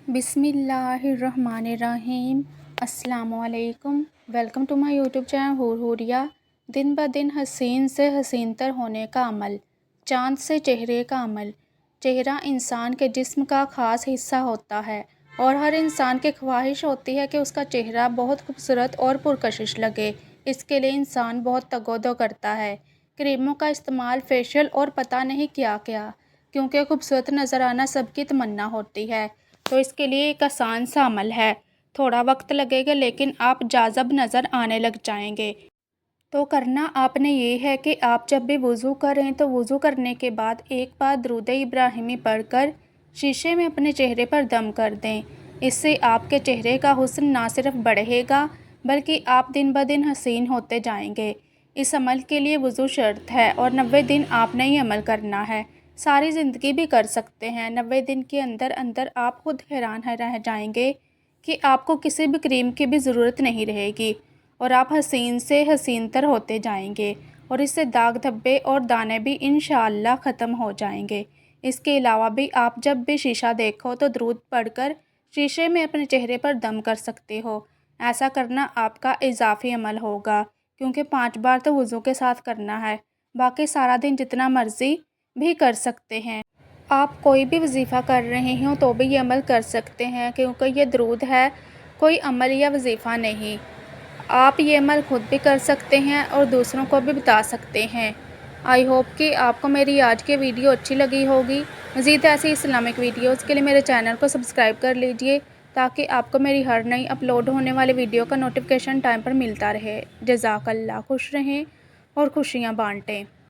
बिस्मिल्लाहिर्रहमानिर्रहीम। अस्सलामुअलैकुम। Welcome to my YouTube channel Huriya. दिन ब दिन हसीन से हसीनतर होने का अमल। चाँद से चेहरे का अमल। चेहरा इंसान के जिस्म का ख़ास हिस्सा होता है और हर इंसान की ख्वाहिश होती है कि उसका चेहरा बहुत खूबसूरत और पुरकशिश लगे। इसके लिए इंसान बहुत तगोदो करता है, क्रीमों का इस्तेमाल, फेशियल और पता नहीं क्या क्या, क्योंकि खूबसूरत नज़र आना सबकी तमन्ना होती है। तो इसके लिए एक आसान सा अमल है। थोड़ा वक्त लगेगा लेकिन आप जाज़ब नज़र आने लग जाएंगे। तो करना आपने ये है कि आप जब भी वज़ू करें तो वज़ू करने के बाद एक बार दुरूद इब्राहिमी पढ़कर शीशे में अपने चेहरे पर दम कर दें। इससे आपके चेहरे का हुस्न ना सिर्फ बढ़ेगा बल्कि आप दिन ब दिन हसीन होते जाएंगे। इस अमल के लिए वज़ू शर्त है और 90 दिन आपने ये अमल करना है। सारी ज़िंदगी भी कर सकते हैं। 90 दिन के अंदर अंदर आप खुद हैरान रह जाएंगे कि आपको किसी भी क्रीम की भी ज़रूरत नहीं रहेगी और आप हसीन से हसीनतर होते जाएंगे और इससे दाग धब्बे और दाने भी इंशाअल्लाह ख़त्म हो जाएंगे। इसके अलावा भी आप जब भी शीशा देखो तो दुरूद पढ़कर शीशे में अपने चेहरे पर दम कर सकते हो। ऐसा करना आपका इजाफ़ी अमल होगा क्योंकि 5 बार तो वज़ू के साथ करना है। बाकी सारा दिन जितना मर्ज़ी भी कर सकते हैं। आप कोई भी वजीफ़ा कर रहे हो तो भी ये अमल कर सकते हैं क्योंकि ये दुरूद है, कोई अमल या वजीफ़ा नहीं। आप ये अमल खुद भी कर सकते हैं और दूसरों को भी बता सकते हैं। आई होप कि आपको मेरी आज की वीडियो अच्छी लगी होगी। मज़ीद ऐसी इस्लामिक वीडियोज़ के लिए मेरे चैनल को सब्सक्राइब कर लीजिए ताकि आपको मेरी हर नई अपलोड होने वाली वीडियो का नोटिफिकेशन टाइम पर मिलता रहे। जज़ाकल्लाह। खुश रहें और खुशियाँ बांटें।